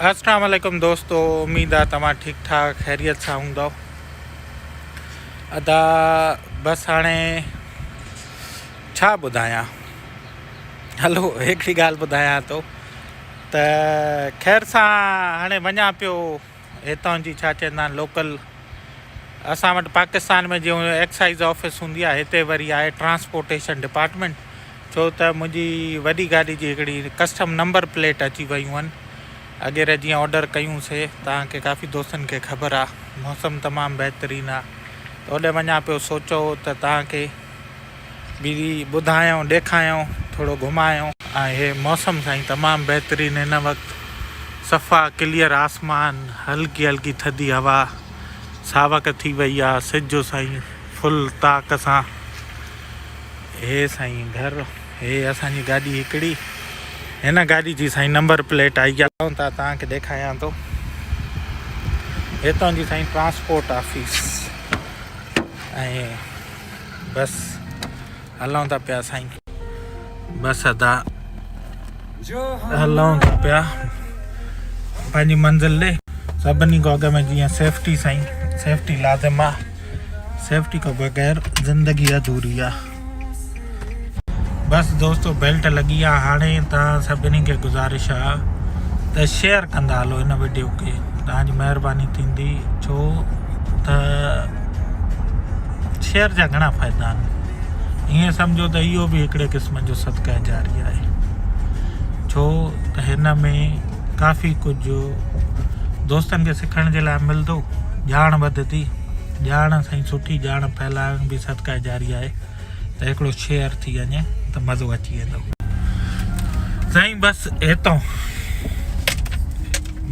अस्सलाम वालेकुम दोस्तों, उम्मीद आहे तव्हां ठीक ठाक खैरियत सां हूंदव। अदा बस हाणे छा ॿुधायां, हलो हिकिड़ी ॻाल्हि ॿुधायां थो त ख़ैर सां हाणे वञा पियो हितां जी छा चवंदा आहिनि लोकल। असां वटि पाकिस्तान में जीअं एक्साइज़ ऑफिस हूंदी आहे, हिते वरी आहे ट्रांसपोर्टेशन डिपार्टमेंट। छो त मुंहिंजी वॾी गाॾी जी हिकिड़ी कस्टम नंबर प्लेट अची वियूं आहिनि। अॻेरे जीअं ऑडर कयूंसीं, तव्हांखे काफ़ी दोस्तनि खे ख़बर आहे मौसम तमामु बहितरीनु आहे, त होॾे वञा पियो। सोचो त तव्हांखे बि ॿुधायूं, ॾेखारियूं, थोरो घुमायूं। ऐं हे मौसम साईं तमामु बहितरीनु, हिन वक़्तु सफ़ा क्लियर आसमान, हल्की हल्की थधी हवा, सावक थी वई आहे, सिजु साईं फुल ताक़ सां। हे साईं घर, हे असांजी गाॾी हिकिड़ी, हिन गाॾी जी साईं नंबर प्लेट आई आहे। तव्हांखे ॾेखारियां थो, हितां जी साईं ट्रांसपोर्ट ऑफिस। ऐं बसि हलूं था पिया साईं, बसि अदा हलूं था पिया पंहिंजी मंज़िल ॾे। सभिनी खां अॻ में जीअं सेफ्टी साईं, सेफ्टी लाज़िम आहे, सेफ्टी खां बग़ैर ज़िंदगी अधूरी आहे। बसि दोस्तों बेल्ट लॻी आहे। हाणे तव्हां सभिनी खे गुज़ारिश आहे त शेयर कंदा हलो हिन वीडियो खे, तव्हांजी महिरबानी थींदी। छो त शेयर जा घणा फ़ाइदा आहिनि, ईअं सम्झो त इहो बि हिकिड़े क़िस्म जो सदका जारी आहे। छो त हिन में काफ़ी कुझु दोस्तनि खे सिखण जे लाइ मिलंदो, ॼाण वधंदी, ॼाण साईं सुठी ॼाण फैलाइण बि सदका जारी आहे। त हिकिड़ो शेयर थी वञे त मज़ो अची वेंदो साईं। बसि हितां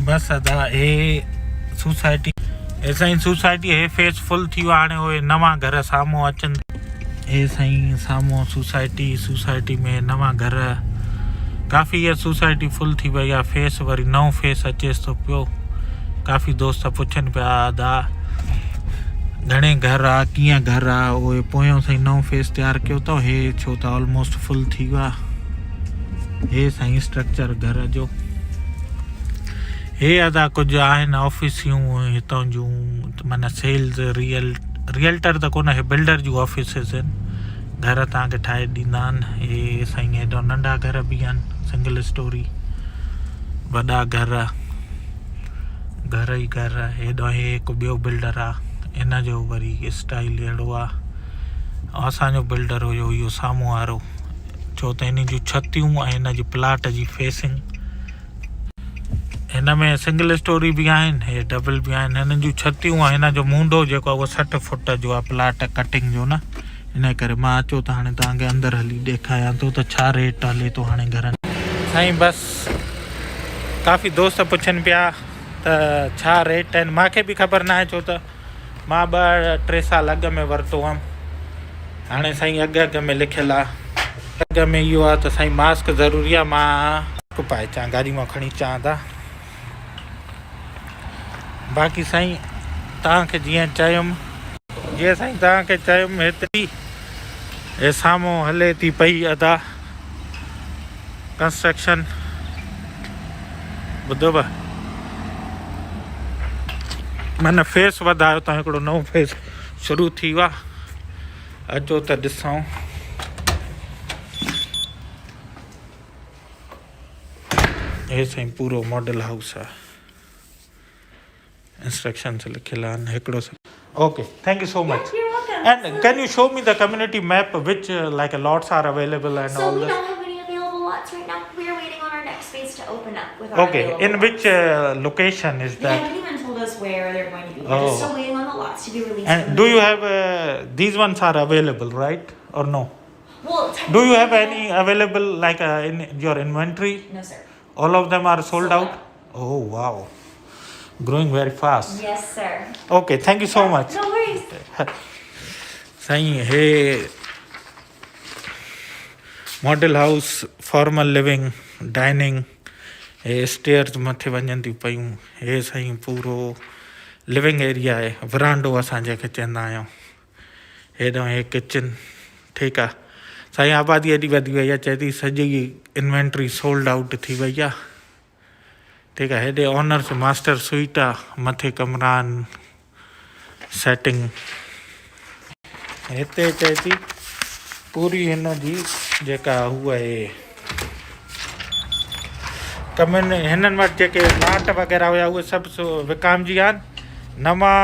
बसि अदा हे सोसाइटी, हे साईं सोसाइटी हे फेस फुल थी वियो आहे। हाणे उहे नवां घर साम्हूं अचनि, हे साईं साम्हूं सोसाइटी में नवां घर, काफ़ी इहा सोसाइटी फुल थी वई आहे। फेस वरी नओं फेस अचेसि थो पियो। काफ़ी दोस्त पुछनि पिया अदा घणे घर आहे, कीअं घर आहे, उहे पोयों साईं नओं फेस तयारु कयो अथव। हे छो त ऑलमोस्ट फुल थी वियो आहे। हे साईं स्ट्रक्चर घर जो, हे अदा कुझु आहिनि ऑफिसियूं हितां जूं, माना सेल्स रियल्टर त कोन, हे बिल्डर जूं ऑफिसिस आहिनि। घर तव्हांखे ठाहे ॾींदा आहिनि। हे साईं हेॾो नंढा घर बि आहिनि, सिंगल स्टोरी, वॾा घर ई घर। हेॾो हे हिकु ॿियो बिल्डर आहे, इन जो वरी स्टाइल अहिड़ो आहे। ऐं असांजो बिल्डर हुयो इहो साम्हूं वारो। छो त हिन जूं छतियूं ऐं हिन जी प्लाट जी फेसिंग, हिन में सिंगल स्टोरी बि आहिनि, हे डबल बि आहिनि। हिननि जूं छतियूं ऐं हिन जो मुंडो जेको आहे उहो 60 फुट जो आहे, प्लाट कटिंग जो न। इन करे मां अचो त हाणे तव्हांखे अंदरि हली ॾेखारियां थो त छा रेट हले थो हाणे घरनि साईं। बसि काफ़ी दोस्त पुछनि पिया त छा रेट आहिनि, मूंखे बि ख़बर न आहे। छो त मां 2-3 साल अॻु में वरितो हुअमि। हाणे साईं अॻु में लिखियलु आहे, अॻु में इहो आहे त साईं मास्क ज़रूरी आहे। मां मास्क पाए अचां, गाॾी मां खणी अचां था। बाक़ी साईं तव्हांखे जीअं चयुमि, जीअं साईं तव्हांखे चयुमि, हेतिरी हे साम्हूं हले थी पई अदा कंस्ट्रक्शन, ॿुधव माना फेस वधायो त हिकिड़ो नओं फेस शुरू थी वियो आहे। अचो त ॾिसूं। हे साईं पूरो मॉडल हाउस आहे, इंस्ट्रक्शन्स लिखियल आहिनि हिकिड़ो। Okay, thank you so much. And can you show me the community map which like lots are available and so all we this? don't have any available lots right now. We are waiting on our next space to open up with our Okay, in lots. which location is They that? haven't even told us where they're going to be. We're just still waiting on the lots to be released. And do you have these ones are available, right? Or no? Well, Do you have any available like in your inventory? No, sir. All of them are sold out? Oh, wow. Growing very fast. Yes, sir. Okay, thank you so much. No worries. साईं हे model house, formal living, dining, हे stairs मथे वञनि थियूं पयूं। हे साईं पूरो living area आहे, वरांडो असां जंहिंखे चवंदा आहियूं। हेॾो हे किचन, ठीकु आहे साईं। आबादी एॾी वधी वई आहे, चए थी सॼी इन्वेंट्री सोल्ड आउट थी वई आहे, ठीकु आहे। हेॾे ऑनर्स मास्टर स्वीट आहे, मथे कमरा आहिनि, सेटिंग हिते चए थी पूरी हिन जी जेका उहा आहे कमनि हिननि वटि जेके प्लाट वग़ैरह हुया उहे सभु विकामजी विया आहिनि। नवां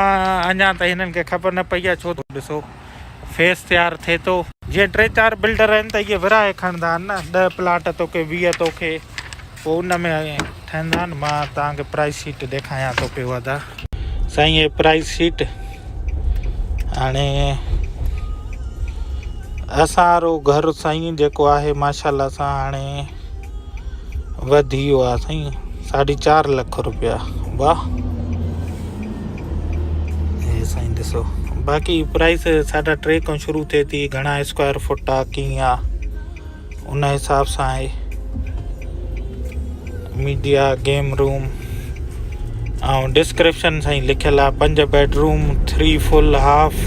अञा त हिननि खे ख़बर न पई आहे, छो त ॾिसो फेस तयारु थिए थो। जीअं 3-4 बिल्डर आहिनि त इहे विराए खणंदा आहिनि न, 10 प्लाट तोखे 20 तोखे, पोइ उन में ठहंदा आहिनि। मां तव्हांखे प्राइस शीट ॾेखारियां थो पियो अदा साईं, इहे प्राइस शीट हाणे असां घर साईं जेको आहे माशाल्लाह सां हाणे वधी वियो आहे साईं, 4.5 लख रुपया। वाह हे साईं ॾिसो, बाक़ी प्राइस 3.5 खां शुरू थिए थी, घणा स्क्वायर फुट आहे कीअं आहे उन हिसाब सां आहे। मीडिया गेम रूम ऐं डिस्क्रिप्शन साईं लिखियलु आहे 5 bedroom 3 full half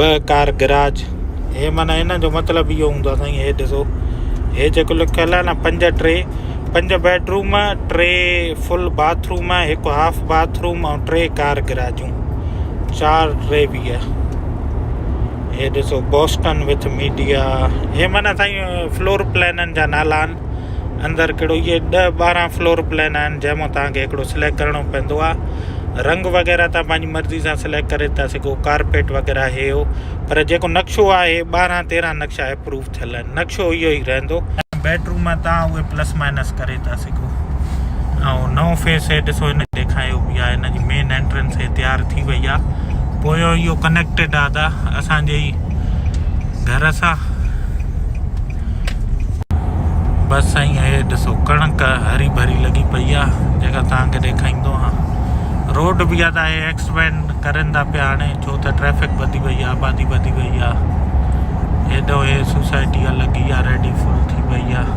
2 car garage. हे माना हिन जो मतिलबु इहो हूंदो आहे साईं, हे ॾिसो हे जेको लिखियलु आहे न 5 bedroom 3 full bathroom, 1 half bathroom ऐं 3 कार गराजूं, 4-3-20। हे ॾिसो बोस्टन विथ मीडिया, हे माना साईं फ्लोर प्लाननि जा नाला आहिनि। अंदरि कहिड़ो इहे 10-12 फ्लोर प्लान आहिनि, जंहिंमां तव्हांखे हिकिड़ो सिलेक्ट करिणो पवंदो आहे। रंग वग़ैरह तव्हां पंहिंजी मर्ज़ी सां सिलेक्ट करे था सघो, कारपेट वग़ैरह हे हो, पर जेको नक्शो आहे 12-13 नक्शा अप्रूव थियल आहिनि, नक्शो इहो ई रहंदो। बेडरूम तव्हां उहे प्लस माइनस करे था सघो। ऐं नओं फेस हे ॾिसो हिन ॾेखारियो बि आहे, हिन जी मेन एंट्रेंस हे तयारु थी वई आहे। पोयों इहो कनेक्टेड आहे दा असांजे ई घर सां। बसि साईं हे ॾिसो कणक हरी भरी लॻी पई आहे जेका तव्हांखे ॾेखारींदो आहे। रोड बि आहे त हे एक्सपेंड करनि था पिया हाणे, छो त ट्रैफिक वधी वई आहे, आबादी वधी वई आहे। हेॾो हे सोसाइटी लॻी आहे, रेडी फुल थी वई आहे।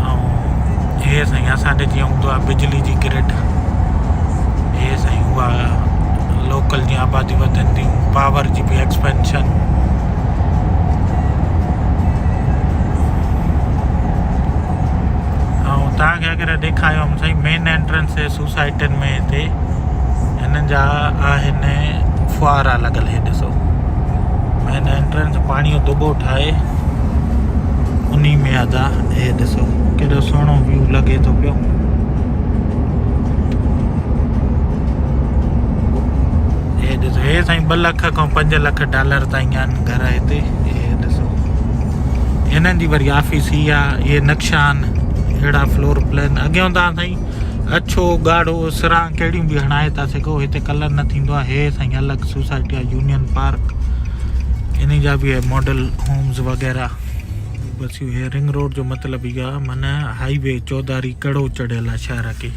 ऐं हे साईं असांजे जीअं हूंदो आहे बिजली जी ग्रिड, हे साईं उहा लोकल जीअं आबादी वधंदी, पावर जी बि एक्सपेंशन। तव्हांखे अगरि ॾेखारियो साईं मेन एंट्रेंस सोसाइटियुनि में हिते हिननि जा आहिनि फुआरा लॻल। हे ॾिसो मेन एंट्रेंस पाणी जो दॿो ठाहे उन में अदा, हे ॾिसो केॾो सुहिणो व्यू लॻे थो पियो। हे ॾिसो हे साईं 2 लख खां 5 लख डॉलर ताईं आहिनि घर हिते। हे ॾिसो हिननि जी वरी ऑफिस ई आहे, इहे नक्शा आहिनि अहिड़ा फ्लोर प्लान। अॻियां तव्हां साईं अछो ॻाढ़ो सिरां कहिड़ियूं बि हणाए था सघो, हिते कलर न थींदो आहे। हे साईं अलॻि सोसाइटी आहे यूनियन पार्क, इन जा बि मॉडल होम्स वग़ैरह। बसि इहो हे रिंग रोड जो मतिलबु इहो आहे, माना हाईवे चौधारी कड़ो चढ़ियल आहे शहर खे।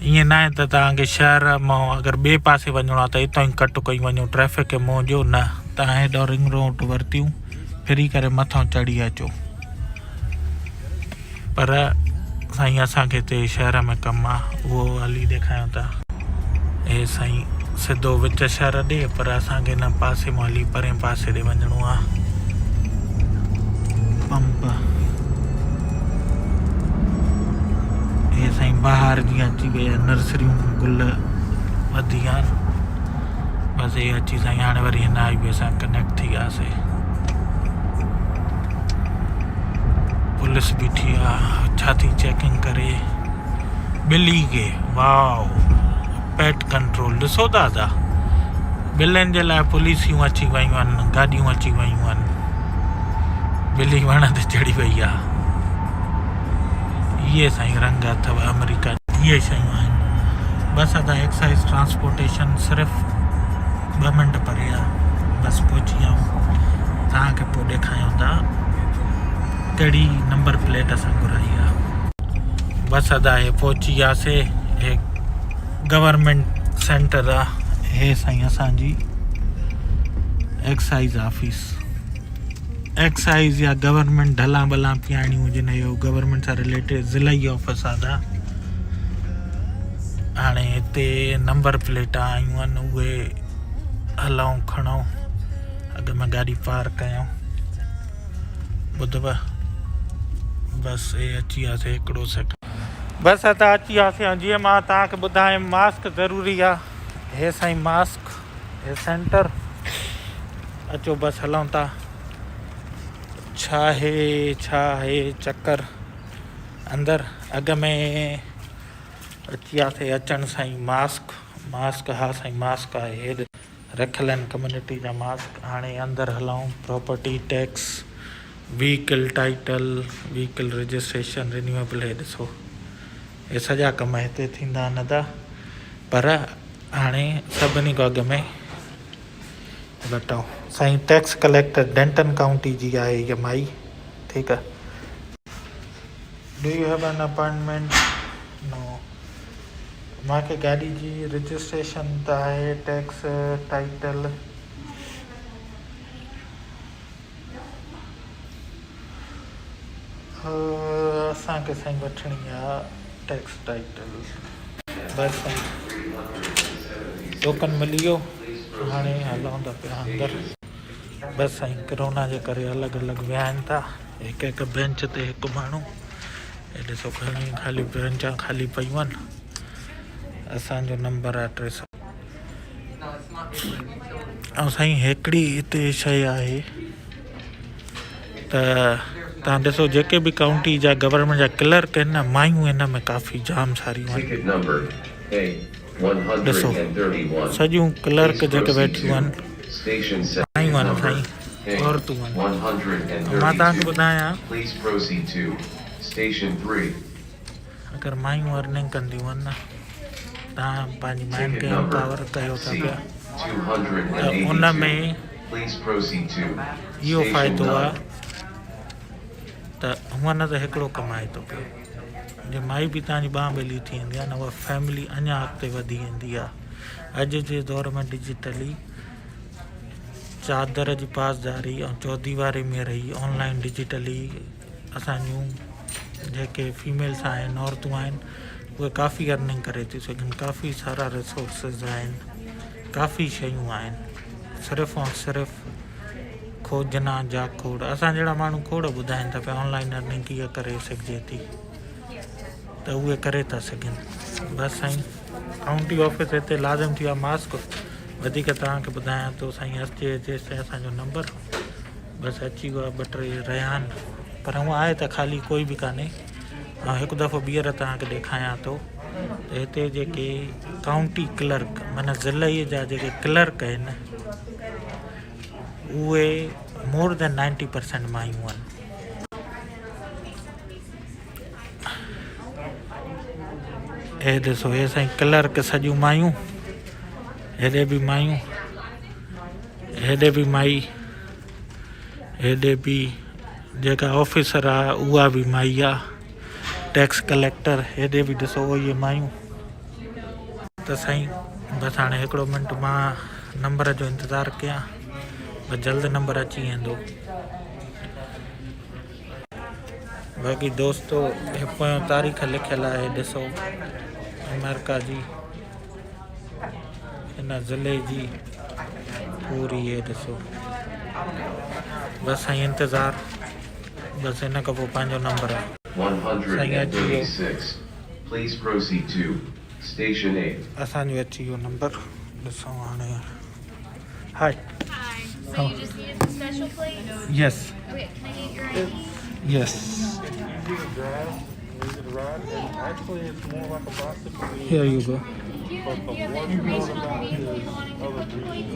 ईअं न आहे त तव्हांखे शहर मां अगरि ॿिए पासे वञिणो आहे त हितां ई कट कई वञो ट्रैफिक खे मुंहुं ॾियो, न तव्हां हेॾो रिंग रोड वरितियूं फिरी करे मथां चढ़ी अचो। पर साईं असांखे हिते शहर में कमु आहे, उहो हली ॾेखारियूं था। हे साईं सिधो विच शहर ॾे, पर असांखे हिन पासे मां हली परे पासे ॾे वञिणो आहे। पंप हे साईं ॿाहिरि जीअं अची वई आहे, नर्सरियूं गुल वधी विया आहिनि। बसि हे अची साईं हाणे वरी हिन हाईवे सां कनेक्ट थी वियासीं। पुलिस बीठी आहे, छा थी चेकिंग करे ॿिली खे। वाओ पेट कंट्रोल ॾिसो दादा, ॿिलियुनि जे लाइ पुलिसियूं अची वियूं आहिनि, गाॾियूं अची वियूं आहिनि। ॿिली वण ते चढ़ी वई आहे। इहे साईं रंग अथव अमेरिका, इहे शयूं आहिनि। बसि अदा एक्साइज ट्रांसपोर्टेशन सिर्फ़ु 2 मिंट परे आहे। बसि पहुची वियूं, तव्हांखे पोइ ॾेखारियूं था कहिड़ी नंबर प्लेट असां घुराई आहे। बसि अदा हे पहुची वियासीं, हे गवर्नमेंट सेंटर आहे। हे साईं असांजी एक्साइज ऑफिस, एक्साइज या गवर्नमेंट ढलां भलां पियाणियूं हुजनि, इहो गवर्नमेंट सां रिलेटेड ज़िलई ऑफिस आहे। हाणे हिते नंबर प्लेट आयूं आहिनि, उहे हलाऊं खणूं, अॻ में गाॾी पार्क कयूं। ॿुधव बसि हे अची वियासीं, हिकिड़ो सेकंड। बसि त अची वियासीं जीअं मां तव्हांखे ॿुधायमि मास्क ज़रूरी आहे हे साईं मास्क हे सेंटर अचो बसि हलूं था छा आहे चकर अंदरि अॻ में अची वियासीं अचनि साईं मास्क हा साईं मास्क आहे हेॾे रखियल आहिनि कम्यूनिटी जा मास्क हाणे अंदरि हलूं property tax vehicle title vehicle registration renewable हे ॾिसो हे सॼा कम हिते थींदा आहिनि था पर हाणे सभिनी खां अॻ में वठूं साईं टैक्स कलेक्टर डेंटन काउंटी जी आहे इहा माई ठीकु आहे do you have an appointment no मूंखे गाॾी जी रजिस्ट्रेशन त आहे टैक्स टाइटल असांखे साईं वठणी आहे टैक्स टाइटल बसि साईं टोकन मिली वियो हाणे हलूं था पिया अंदरि बसि साईं कोरोना जे करे अलॻि अलॻि विया था हिकु हिकु बेंच ते हिकु माण्हू हे ॾिसो घणी ख़ाली बेंचां ख़ाली पियूं आहिनि असांजो नंबर आहे 300 ऐं साईं हिकिड़ी हिते शइ आहे त तव्हां ॾिसो जेके बि काउंटी जा गवर्नमेंट जा क्लर्क आहिनि न मायूं हिन में काफ़ी जाम सारियूं आहिनि ॾिसो सॼियूं क्लर्क जेके वेठियूं आहिनि मायूं आहिनि साईं औरतूं आहिनि मां तव्हांखे ॿुधायां अगरि मायूं अर्निंग कंदियूं आहिनि न तव्हां पंहिंजी मायुनि खे एम्पावर कयो था पिया त उन में इहो फ़ाइदो आहे त हूअं न त हिकिड़ो कमाए थो पियो जे माई बि तव्हांजी ॿांह ॿेली थी वेंदी आहे न उहा फैमिली अञा अॻिते वधी वेंदी आहे अॼु जे दौर में डिजिटली चादर जी पासदारी ऐं चौदीवारी में रही ऑनलाइन डिजिटली असांजूं जेके फीमेल्स आहिनि औरतूं आहिनि उहे काफ़ी अर्निंग करे थियूं सघनि काफ़ी सारा रिसोर्सिस आहिनि काफ़ी शयूं आहिनि सिर्फ़ु ऐं सिर्फ़ु खोजना जा खोड़ असां जहिड़ा माण्हू खोड़ ॿुधाइनि था पिया ऑनलाइन अर्निंग कीअं करे सघिजे थी त उहे करे था सघनि बसि साईं काउंटी ऑफिस हिते लाज़िम थी आहे मास्क वधीक तव्हांखे ॿुधायां थो साईं अचे जेसिताईं असांजो नंबर बसि अची वियो आहे 2-3 रहिया आहिनि पर हूअं आहे त ख़ाली कोई बि कान्हे ऐं हिकु दफ़ो ॿीहर तव्हांखे ॾेखारियां थो त हिते जेके काउंटी क्लर्क माना ज़िले जा जेके क्लर्क आहिनि उहे मोर देन 90% मायूं आहिनि हे ॾिसो हे साईं क्लर्क सॼियूं मायूं हेॾे बि मायूं हेॾे बि माई हेॾे बि जेका ऑफिसर आहे उहा बि माई आहे टैक्स कलेक्टर हेॾे बि ॾिसो इहे मायूं त साईं बसि हाणे हिकिड़ो मिंट मां नंबर जो इंतज़ारु कयां बसि जल्द नंबर अची वेंदो बाक़ी दोस्तो हे पोयों तारीख़ लिखियलु आहे ॾिसो अमेरिका जी हिन ज़िले जी पूरी हे ॾिसो बसि साईं इंतज़ारु बसि हिन खां पोइ पंहिंजो नंबर आहे साईं अची वियो असांजो अची वियो नंबर ॾिसूं हाणे हाय So you just needed the special plate? Yes Okay, can I get your ID? Yes here you go Do you have the information on the vehicle you wanting to put the plates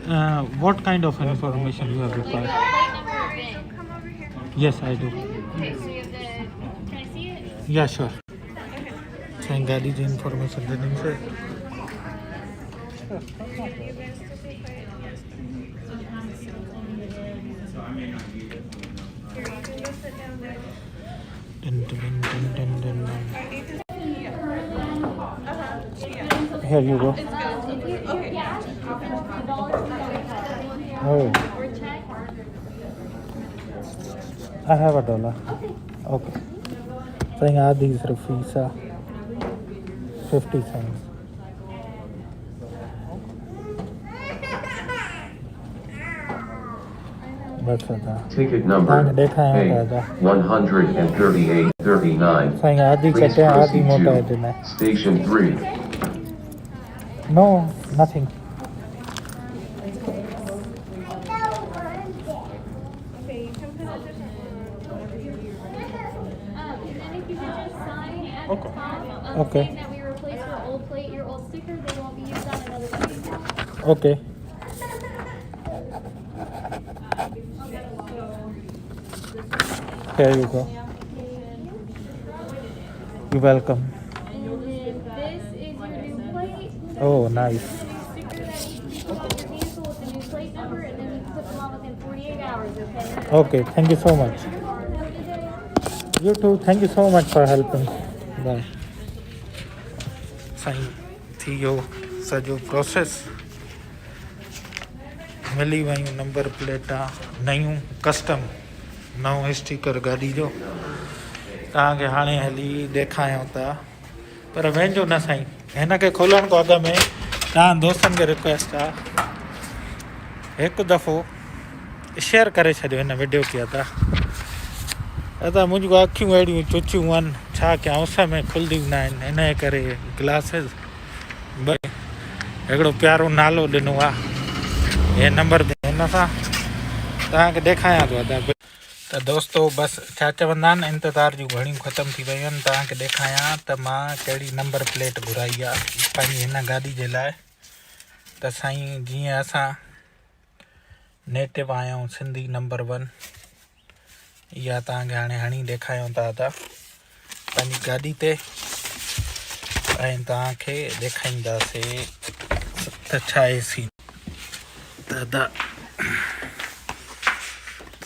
on? what kind of information you have Do you required? have plate number or VIN? Come over here. Yes, I do. Okay, so you have the... Can I see it? Yeah, sure. Saying गाड़ी की information देने से Here you go. Oh, I have $1. Okay. Saying add these fees 50 cents. बस अदा Ticket number तव्हांखे ॾेखारियां था अदा A13839. साईं आदि Please कटिया आदि proceed मोटा to हिन Station 3. No nothing Okay, you can put a different one whenever you do. And then if you could just sign at the Okay. top Okay. saying that we replaced your old plate, your old sticker, they won't be used on another plate. Okay Here you go. You're welcome. And then this is your new plate. Oh, nice. Sticker that needs to be put on your vehicle with the new plate number, and then you can put them on within 48 hours, okay? Okay, thank you so much. Have a good day. You too. Thank you so much for helping. Bye. साईं थी वियो सॼो process मिली वियूं number प्लेटां नयूं custom नओं sticker गाॾी जो तव्हांखे हाणे हली ॾेखारियूं था पर वञिजो न साईं हिन खे खोलण खां अॻु में तव्हां दोस्तनि खे रिक्वेस्ट आहे हिकु दफ़ो शेयर करे छॾियो हिन वीडियो खे अदा मुंहिंजियूं अखियूं अहिड़ियूं चुचियूं आहिनि छा कयां उस में खुलंदियूं न आहिनि हिन जे करे ग्लासिस भई हिकिड़ो प्यारो नालो ॾिनो आहे हे नंबर हिन सां तव्हांखे ॾेखारियां थो अदा त दोस्तो बसि छा चवंदा आहिनि इंतज़ार जूं घड़ियूं ख़तमु थी वियूं आहिनि तव्हांखे ॾेखारियां त मां कहिड़ी नंबर प्लेट घुराई आहे पंहिंजी हिन गाॾी जे लाइ त साईं जीअं असां नेटिव आहियूं सिंधी नंबर 1 इहा तव्हांखे हाणे हणी ॾेखारियूं था अदा पंहिंजी गाॾी ते ऐं तव्हांखे ॾेखारींदासीं त छा एसी त अदा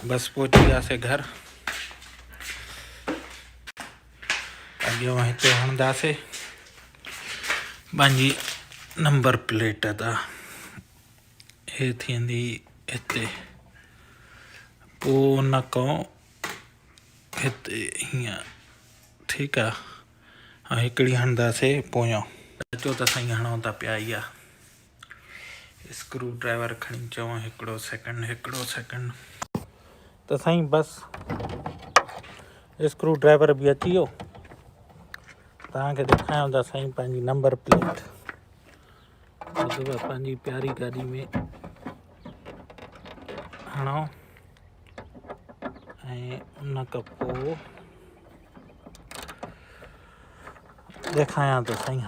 बसि पहुची वियासीं घर अॻियां हिते हणंदासीं पंहिंजी नंबर प्लेट अदा हे थींदी हिते पोइ उन खां हिते हीअं ठीकु आहे ऐं हिकिड़ी हणंदासीं पोयां अचो त साईं हणूं था पिया इहा स्क्रू ड्राइवर खणी चऊं हिकिड़ो सेकेंड त साईं बसि स्क्रू ड्राइवर बि अची वियो तव्हांखे ॾेखारियूं था साईं पंहिंजी नंबर प्लेट पंहिंजी प्यारी गाॾी में हणो ऐं उन खां पोइ ॾेखारियां थो साईं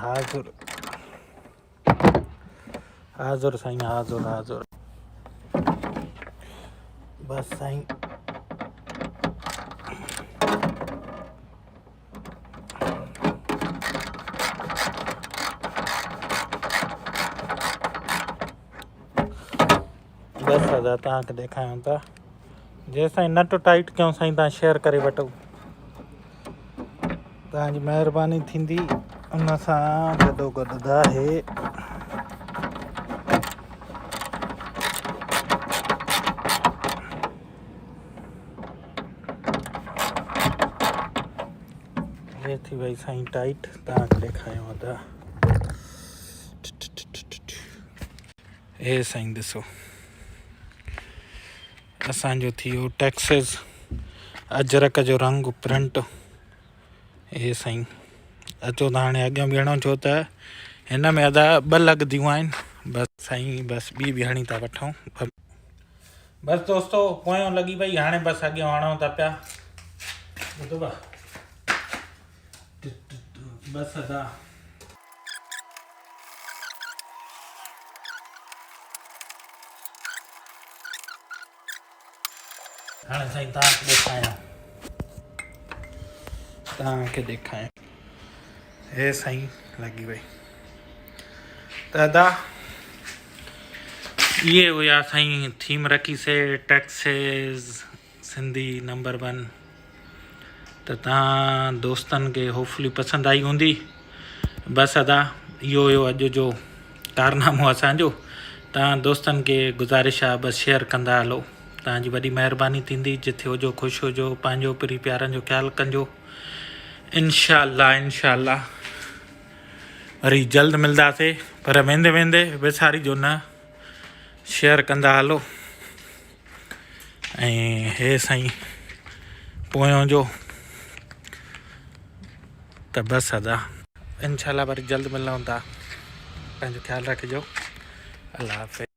हाज़ुर साईं हाज़ुर बसि साईं बसि दादा तव्हांखे ॾेखारियूं था जेसिताईं नट टाइट कयूं साईं तव्हां शेयर करे वठो तव्हांजी महिरबानी थींदी उन सां गॾोगॾु आहे हे थी वई साईं टाइट तव्हांखे ॾेखारियूं था हे साईं ॾिसो असांजो थी वियो टैक्सिस अजरक जो रंग प्रिंट हे साईं अचो त हाणे अॻियां बीहणो छो त हिन में अदा 2 लॻंदियूं आहिनि बसि साईं बसि ॿी बि हणी था वठूं बसि दोस्तो पोयों लॻी वई हाणे बसि अॻियां हणूं था पिया ॿुधो बसि अदा हाणे साईं तव्हांखे ॾेखारियां हे साईं लॻी वई त अदा इहे हुया साईं थीम रखीसीं टैक्सिस सिंधी नंबर 1 त तव्हां दोस्तनि खे होपफुली पसंदि आई हूंदी बसि अदा इहो हुयो अॼु जो कारनामो असांजो तव्हां दोस्तनि खे गुज़ारिश आहे बसि शेयर कंदा हलो तव्हांजी वॾी महिरबानी थींदी जिथे हुजो ख़ुशि हुजो पंहिंजो पीढ़ी प्यारनि जो ख़्यालु कजो इंशाअल्लाह वरी जल्द मिलंदासीं पर वेंदे वेंदे विसारिजो न शेयर कंदा हलो ऐं हे साईं पोयों जो त बसि अदा इंशाल्लाह वरी जल्द मिलूं था। पंहिंजो ख़्यालु रखिजो। अल्लाह हाफ़िज़।